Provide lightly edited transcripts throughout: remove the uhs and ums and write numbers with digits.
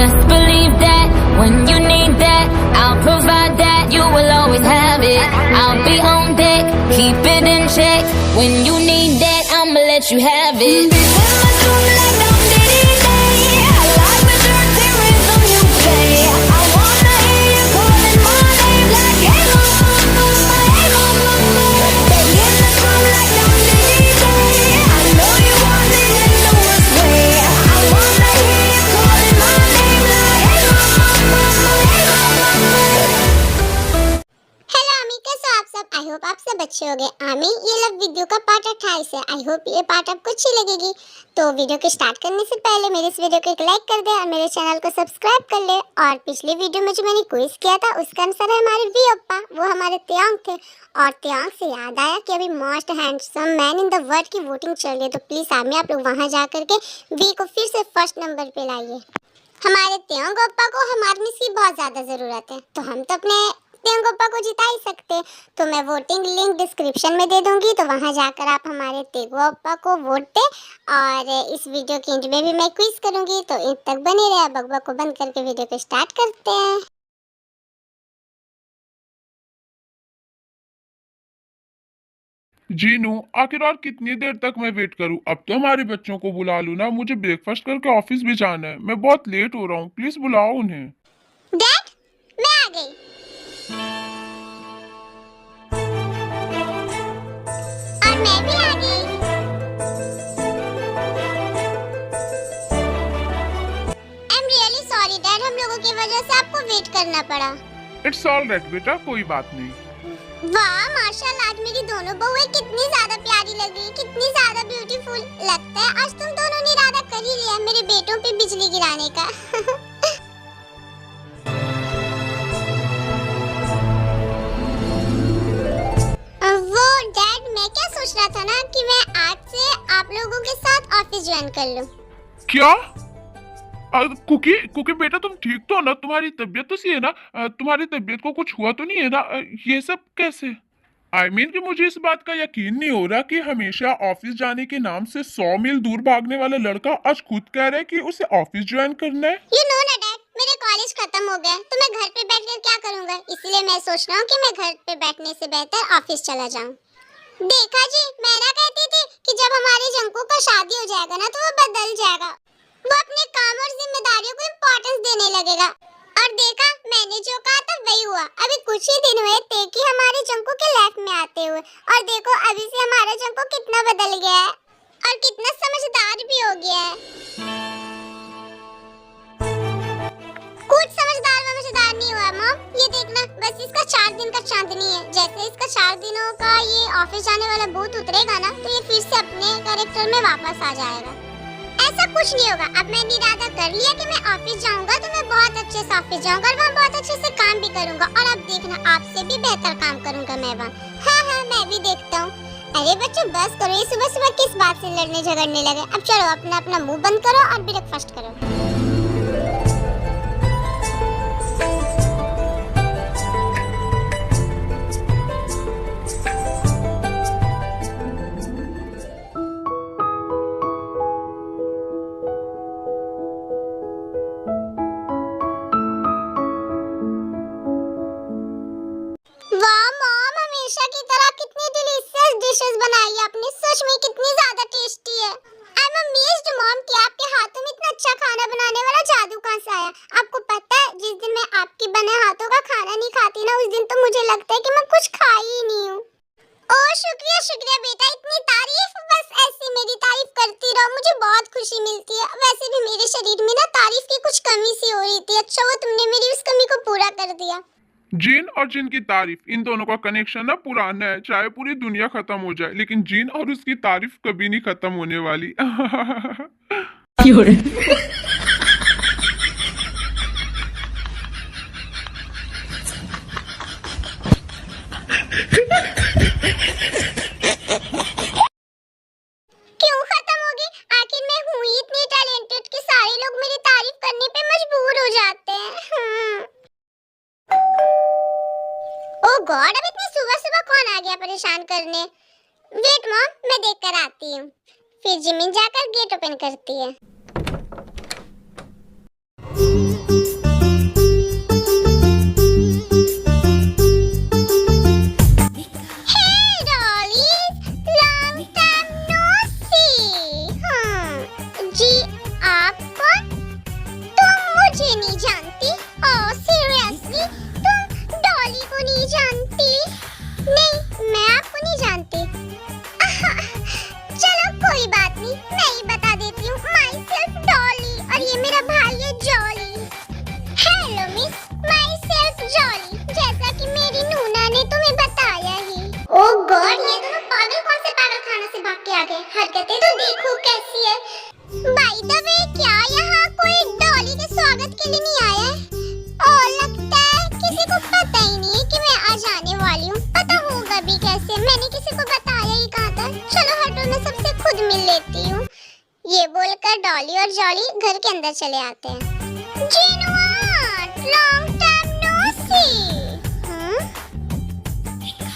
Best believe that when you need that, I'll provide that. You will always have it. I'll be on deck, keep it in check. When you need that, I'ma let you have it. I hope आप सब अच्छे होंगे। आमीन। ये love video का part 28 है। I hope ये part आपको अच्छी लगेगी। तो वीडियो को स्टार्ट करने से पहले मेरे इस वीडियो को एक लाइक कर दे और मेरे चैनल को सब्सक्राइब कर ले। और पिछली वीडियो में जो मैंने क्विज किया था उसका आंसर है हमारे वी ओप्पा, वो हमारे त्योंग थे। और त्योंग से याद आया कि अभी most handsome man in the world की वोटिंग चल रही है, तो प्लीज आमी आप लोग वहाँ जा करके वी को फिर से फर्स्ट नंबर पे लाइए। हमारे त्योंग ओप्पा को हमारे मिस की बहुत ज्यादा जरूरत है, तो हम तो अपने त्योंग ओप्पा को जिता ही सकते। तो मैं वोटिंग लिंक डिस्क्रिप्शन में दे दूंगी, तो वहां जाकर आप हमारे त्योंग ओप्पा को वोट दे। और इस वीडियो के एंड में भी मैं क्विज करूंगी, तो इन तक बने रहे। बकबक को बंद करके वीडियो को स्टार्ट करते हैं। जीनू, आखिर और कितनी देर तक मैं वेट करूं? अब तो हमारे बच्चों को बुला लो ना, मुझे ब्रेकफास्ट करके ऑफिस भी जाना है। मैं बहुत लेट हो रहा हूँ, प्लीज बुलाओ उन्हें। डैड, मैं आ गई। और मैं भी आ गई। I am really sorry dad, हम लोगों की वजह से आपको वेट करना पड़ा। इट्स ऑल राइट बेटा, कोई बात नहीं। वाह माशाल्लाह, आज मेरी दोनों बहुएं कितनी ज्यादा प्यारी लगी, कितनी ज्यादा ब्यूटीफुल। लगता है आज तुम दोनों ने इरादा कर ही लिया मेरे बेटों पे बिजली गिराने का। वो डैड, मैं क्या सोच रहा था ना कि मैं आज से आप लोगों के साथ ऑफिस ज्वाइन कर लूं। क्या? कुकी कुकी बेटा, तुम ठीक तो हो ना? तुम्हारी तबीयत तो सही है ना? तुम्हारी तबीयत को कुछ हुआ तो नहीं है ना? ये सब कैसे? आई मीन कि मुझे इस बात का यकीन नहीं हो रहा कि हमेशा ऑफिस जाने के नाम से 100 मील दूर भागने वाला लड़का आज खुद कह रहा है कि उसे ऑफिस ज्वाइन करना है। यू नो ना डैड, मेरे कॉलेज खत्म हो गया, तो मैं घर पे बैठकर क्या करूंगा, इसलिए मैं सोच रहा हूँ कि मैं घर पे बैठने से बेहतर ऑफिस चला जाऊँ। देखा जी, मैं ना कहती थी कि जब हमारे जंकू का शादी हो जाएगा ना तो वो बदल जाएगा। वो अपने काम और जिम्मेदारियों को इम्पोर्टेंस देने लगेगा। और देखा, मैंने जो कहा था वही हुआ। अभी कुछ ही दिन हुए थे कि हमारे जंकू के लाइफ में आते हुए, और देखो अभी से हमारा जंकू कितना बदल गया है और कितना समझदार भी हो गया है। कुछ समझदार नहीं हुआ मॉम, ये देखना, बस इसका 4 दिन का चांदनी है। जैसे इसका 4 दिनों का ये ऑफिस जाने वाला भूत उतरेगा ना, तो ये फिर से अपने कैरेक्टर में वापस आ जाएगा। ऐसा कुछ नहीं होगा। अब मैंने इरादा कर लिया कि मैं ऑफिस जाऊंगा, तो मैं बहुत अच्छे से ऑफिस जाऊंगा और वहाँ बहुत अच्छे से काम भी करूंगा। और अब देखना, आपसे भी बेहतर काम करूंगा मैं वहाँ। हाँ, मैं भी देखता हूँ। अरे बच्चों बस करो, ये सुबह सुबह किस बात से लड़ने झगड़ने लगे। अब चलो अपना अपना मुंह बंद करो और ब्रेकफास्ट करो। हमेशा की तरह कितनी डिलीशियस डिशेस बनाई है आपने, सच में कितनी ज्यादा टेस्टी है। आई एम अमेज्ड मॉम कि आपके हाथों में इतना अच्छा खाना बनाने वाला जादू कहां से आया। आपको पता है, जिस दिन मैं आपके बने हाथों का खाना नहीं खाती ना, उस दिन तो मुझे लगता है कि मैं कुछ खा ही नहीं हूँ। ओह शुक्रिया बेटा, इतनी तारीफ, बस ऐसी मेरी तारीफ करती रहो, मुझे बहुत खुशी मिलती है। वैसे भी मेरे शरीर में ना तारीफ की कुछ कमी सी हो रही थी। अच्छा हुआ तुमने मेरी उस कमी को पूरा कर दिया। जीन और जिन की तारीफ, इन दोनों का कनेक्शन ना पुराना है। चाहे पूरी दुनिया खत्म हो जाए, लेकिन जीन और उसकी तारीफ कभी नहीं खत्म होने वाली। क्यों खत्म होगी? आखिर मैं हूँ ही इतनी टैलेंटेड कि सारे लोग मेरी तारीफ करने पे मजबूर हो जाते हैं। ओह गॉड, अब इतनी सुबह सुबह कौन आ गया परेशान करने। वेट मॉम, मैं देख कर आती हूँ। फिर जिमिन जाकर गेट ओपन करती है। Hey dollies, long time no see. जी आप कौन? तुम मुझे नहीं जानती? ओह सीरियसली, तुम डॉली को नहीं जानती? नहीं, मैं आपको नहीं जानती। चलो कोई बात नहीं, मैं ही बता देती हूँ। माई सेल्फ डॉली और ये मेरा भाई है jolly. Hello miss, my self jolly, जैसा कि मेरी नूना ने तुम्हें बताया ही। ओह गॉड, ये दोनों पागल कौन से पागल खाना से भाग के आ गए? हरकतें तो देखो कैसी है। बाय द वे, क्या यहाँ कोई डॉली के स्वागत के लिए नहीं आया है? और लगता है किसी को पता ही नहीं है कि मैं आज आने वाली हूँ। पता होगा भी कैसे, मैंने किसी को बताया ही कहाँ था। चलो हटो, मैं सबसे खुद मिल लेती हूँ। ये बोलकर डॉली और जॉली घर के अंदर चले आते हैं। जिनवाट, लॉन्ग टाइम नो सी।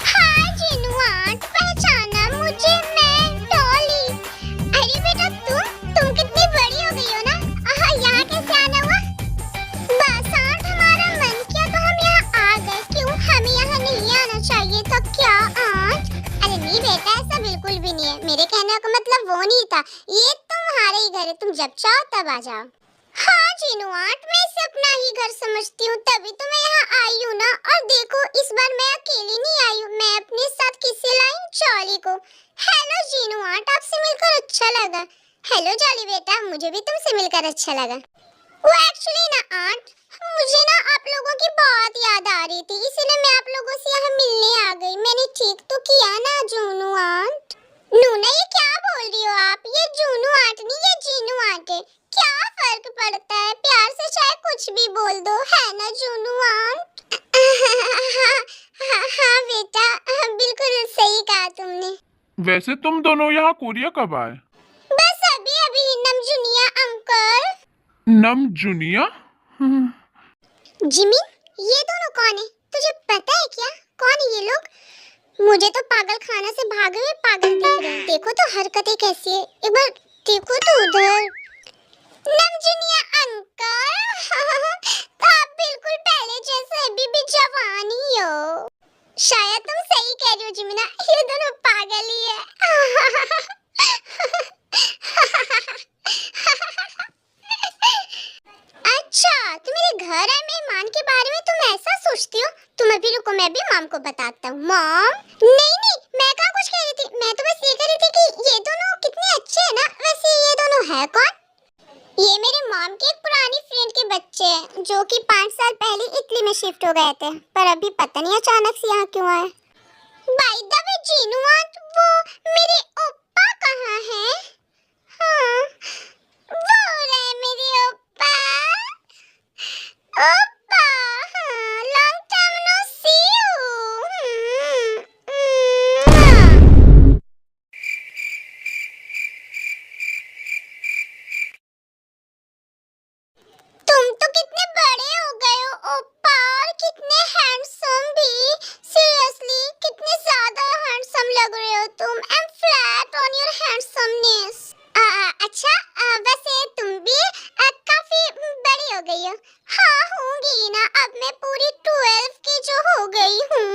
हाय जिनवाट, पहचाना मुझे? मैं डॉली। अरे बेटा तुम कितनी बड़ी हो गई हो ना? यहाँ कैसे आना हुआ? बस आंट, हमारा मन किया तो हम यहाँ आ गए। क्यों, हमें यहाँ नहीं आना चाहिए था क्या आंट? अरे नहीं बेटा, ऐसा बिल्कुल भी नहीं है। मेरे कहने का मतलब वो नहीं था। ये तुम्हारा ही घर है, तुम जब चाहो तब आ जाओ। हाँ जीनू आंट, मैं इसे अपना ही घर समझती हूँ, तभी तो मैं यहाँ आई हूँ ना। और देखो, इस बार मैं अकेली नहीं आई हूँ, मैं अपने साथ किसे लाई? जॉली को। हेलो जीनू आंट, आपसे मिलकर अच्छा लगा। हेलो जॉली बेटा, मुझे भी तुमसे मिलकर अच्छा लगा। वो एक्चुअली ना आंट, मुझे ना आप लोगों की बहुत याद आ रही थी, इसीलिए मैं आप लोगों से यहाँ मिलने आ गई। मैंने ठीक तो किया ना जूनू आंट? नूना, ये क्या बोल रही हो आप? ये जूनू आंट नहीं, ये जीनू आंट है। क्या फर्क पड़ता है? प्यार से चाहे कुछ भी बोल दो, है ना जूनू आंट? हाँ बेटा, बिल्कुल सही कहा तुमने। वैसे तुम दोनों यहाँ कोरिया कब आए? बस अभी अभी नमजुनिया अंकल। नमजुनिया? जिमी, ये दोनों कौन है? तुझे पता है क्या? कौन है ये लोग? मुझे तो पागल खाना से भागे हुए पागल दिख रहे हैं। देखो तो हरकतें कैसी है, एक बार देखो तो उधर। नमजुनिया अंकल, आप बिल्कुल पहले जैसे अभी भी जवान ही हो। शायद तुम सही कह रही हो जिमिना, ये दोनों पागल ही है। अच्छा, तो मेरे घर आए मेहमान के बारे में तुम ऐसा सोचती हो? तुम अभी रुको, मैं भी मॉम को बताता हूँ। मॉम, नहीं, मैं कहाँ कुछ कह रही थी। मैं तो बस ये कह रही थी कि ये दोनों कितने अच्छे हैं ना। वैसे ये दोनों है कौन? ये मेरे मॉम के एक पुरानी फ्रेंड के बच्चे हैं, जो कि 5 साल पहले इटली में शिफ्ट हो गए थे, पर अभी पता नहीं अचानक से यहाँ क्यों आए। By the way Jinu aunt, वो मेरे ओप्पा कहाँ हैं? हाँ, वो रहे मेरे ओप्पा। ओप्पा, हाँ, long time no see you. तुम तो कितने बड़े हो गए हो ओप्पा, और कितने हैंडसम भी। सीरियसली, कितने ज्यादा हैंडसम लग रहे हो तुम। I am flat on your handsomeness. अच्छा, वैसे तुम भी काफी बड़ी हो गई हो। हाँ, होंगी ना, अब मैं पूरी 12 की जो हो गई हूँ।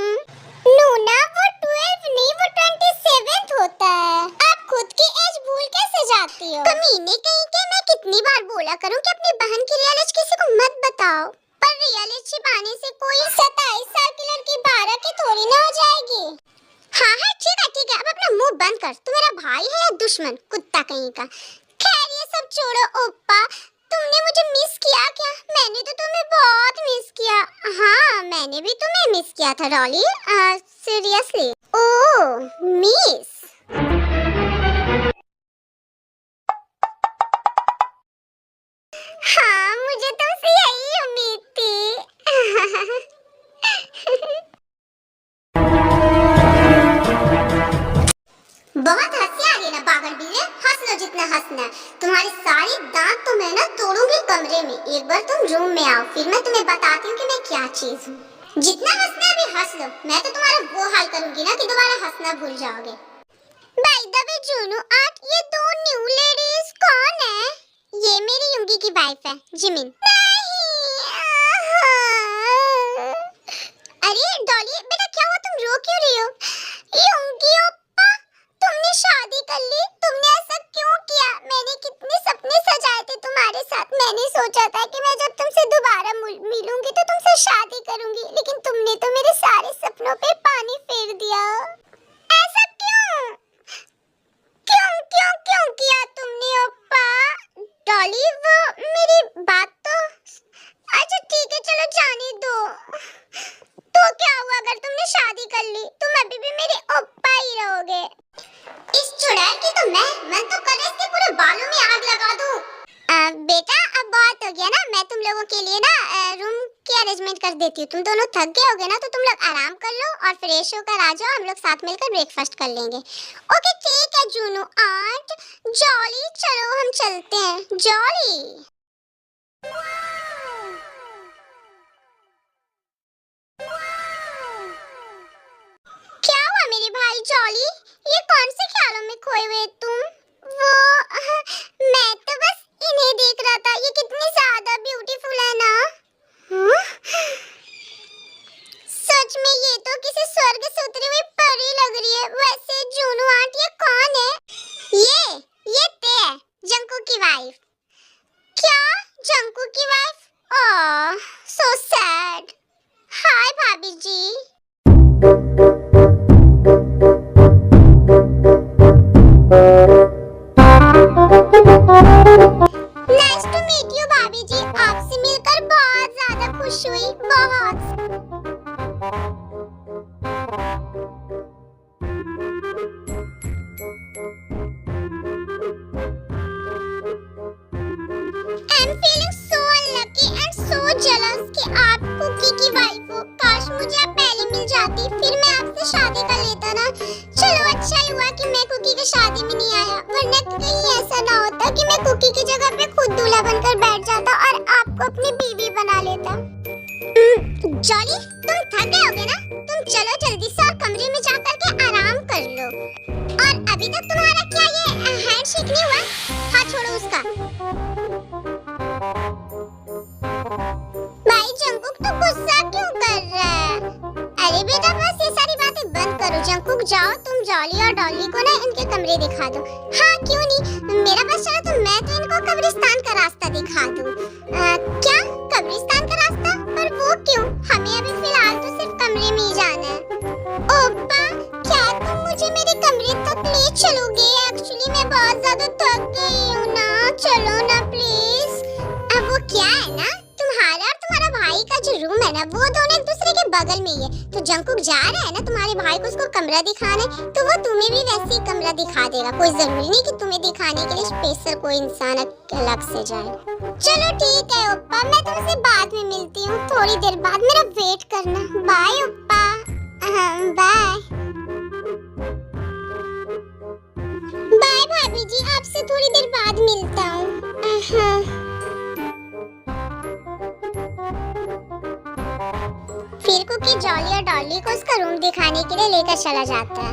नूना, वो 12 नहीं, वो 27 होता है। आप खुद की एज भूल कैसे जाती हो? कमीने कहीं के, मैं कितनी बार बोला करूँ कि अपनी बहन की रियल एज किसी को मत बताओ, पर रियल एज छिपाने से कोई 27 साल की लड़की 12 की थोड़ी ना हो जाएगी। हाँ, ठीक है, अब अपना मुंह बंद कर। तू मेरा भाई है या दुश्मन, कुत्ता कहीं का। खैर ये सब छोड़ो ओप्पा, तुमने मुझे मिस किया क्या? मैंने तो तुम्हें बहुत मिस किया। हाँ, मैंने भी तुम्हें मिस किया था डॉली, सीरियसली। ओह मिस, हाँ, मुझे तुमसे यही उम्मीद थी। बहुत हंसी आ रही है ना पागल बिल्ले, हंस लो जितना हंसना है। तुम्हारे सारे दांत तो मैं ना तोड़ूंगी कमरे में। एक बार तुम रूम में आओ, फिर मैं तुम्हें बताती हूँ कि मैं क्या चीज हूँ। जितना हंसना है अभी हंस लो, मैं तो तुम्हारा वो हाल करूंगी ना कि दोबारा हंसना भूल जाओगे। बाय द वे जूनू आंट, ये दो न्यू लेडीज कौन है? ये मेरी युंगी की वाइफ है, जिमिन। नहीं, मेरी बात तो अच्छा ठीक है, चलो जाने दो। तो क्या हुआ अगर तुमने शादी कर ली? तुम अभी भी मेरे ओप्पा ही रहोगे। इस चुड़ैल की तो मैं तो कर इसके पूरे बालों में आग लगा दूं। बेटा अब बहुत हो गया ना, मैं तुम लोगों के लिए ना रूम की अरेंजमेंट कर देती हूँ। तुम दोनों थक गए होगे ना, तो तुम लोग आराम कर लो और फ्रेश होकर आ जाओ, हम लोग साथ मिलकर ब्रेकफास्ट कर लेंगे। ओके ठीक है जूनू आंट। जॉली चलो हम चलते हैं। जॉली क्या हुआ मेरे भाई जॉली? ये कौन से ख्यालों में खोए हुए तुम? वो मैं तो बस इन्हें देख रहा था, ये कितनी ज्यादा ब्यूटीफुल है ना। हाँ? सच में ये तो किसी स्वर्ग से उतरी हुई परी लग रही है। वैसे जूनू आंट ये कौन है? ये ते जंकू की वाइफ। क्या जंकू की वाइफ? ओह सो सैड। हाय भाभी जी। नाइस टू मीट यू भाभी जी, आपसे मिलकर बहुत ज्यादा खुश हुई, बहुत। I'm feeling so unlucky and so jealous कि आप कुकी की वाइफ हो। काश मुझे आप पहले मिल जाती, फिर मैं आपसे शादी कर लेता ना। चलो अच्छा ही हुआ कि मैं कुकी की शादी में नहीं आया, वरना कहीं ऐसा ना होता कि मैं कुकी की जगह पे खुद दूल्हा बनकर बैठ जाता और आपको अपनी बीवी बना लेता। जॉली तुम थक गए होगे ना, तुम चलो जल्दी से और कमरे में जाकर के आराम कर लो। और अभी तक तुम्हारा क्या ये हैंडशेक नहीं हुआ? हाथ छोड़ो उसका। भाई जंकुक तो गुस्सा क्यों कर रहा है? अरे बेटा बस ये सारी बातें बंद करो। जंकुक जाओ तुम जॉली और डॉली को ना इनके कमरे दिखा दो। हाँ क्यों नहीं, मेरा बस चलो तो मैं तो इनको कब्रिस्तान का रास्ता दिखा दूं। क्या कब्रिस्तान का रास्ता? पर वो क्यों? हमें अभी फिलहाल तो सिर्फ कमरे में ही जाना है। ओप्पा क्या तुम मुझे मेरे कमरे तक ले चलोगे? एक्चुअली मैं बहुत ज्यादा थक गई हूँ ना, चलो ना प्लीज। अब वो क्या है ना, तुम्हारा और तुम्हारा भाई का जो रूम है ना, वो दोनों एक दूसरे के बगल में ही है। तो जंकुक जा रहा है ना तुम्हारे भाई को उसको कमरा दिखाने, तो वो तुम्हें भी वैसे ही कमरा दिखा देगा। कोई जरूरी नहीं कि तुम्हें दिखाने के लिए स्पेशल कोई इंसान अलग से जाए। चलो ठीक है ओप्पा, मैं तुमसे बाद में मिलती हूँ, थोड़ी देर बाद मेरा वेट करना। बाय ओप्पा। बाय बाय भाभी जी, आपसे थोड़ी देर बाद मिलता हूँ। फिर कुकी जॉली और डॉली को उसका रूम दिखाने के लिए लेकर चला जाता है।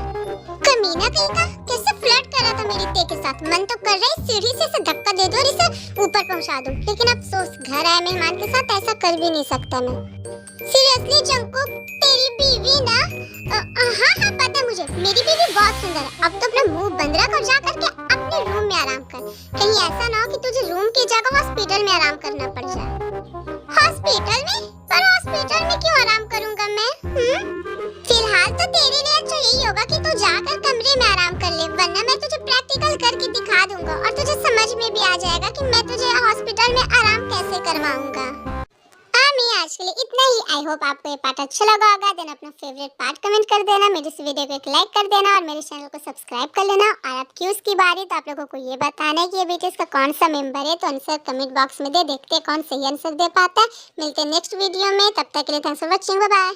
कमीना कहीं का, कैसे फ्लर्ट कर रहा था मेरी ते के साथ। मन तो कर रहा है सीढ़ी से इसे धक्का दे दूं और इसे ऊपर पहुंचा दूं, लेकिन अफसोस घर आए मेहमान के साथ ऐसा कर भी नहीं सकता मैं। सीरियसली जंकुक तेरी बीवी ना हाँ पता है मुझे, मेरी बीवी बहुत सुंदर है। अब तो अपना मुंह बंद रख और जा करके अपने रूम में आराम कर। कहीं ऐसा ना हो कि तुझे रूम की जगह हॉस्पिटल में आराम करना पड़ जाए। हॉस्पिटल में? पर हॉस्पिटल में क्यों आराम करूंगा मैं? फिलहाल तो तेरे लिए अच्छा यही होगा कि तू जाकर कमरे में आराम कर ले, वरना मैं तुझे प्रैक्टिकल करके दिखा दूंगा और तुझे समझ में भी आ जाएगा कि मैं तुझे हॉस्पिटल में आराम कैसे करवाऊंगा। आज के लिए इतना ही। आई होप आपको ये पार्ट अच्छा लगा होगा। देन अपना फेवरेट पार्ट कमेंट कर देना, मेरे इस वीडियो को एक लाइक कर देना और मेरे चैनल को सब्सक्राइब कर लेना। और अब क्यूज की बारी, तो आप लोगों को ये बताना है कि ये बीटीएस का कौन सा मेंबर है, तो आंसर कमेंट बॉक्स में दे, देखते हैं कौन सही आंसर दे पाता है। मिलते हैं नेक्स्ट वीडियो में, तब तक के लिए thanks for watching, bye bye.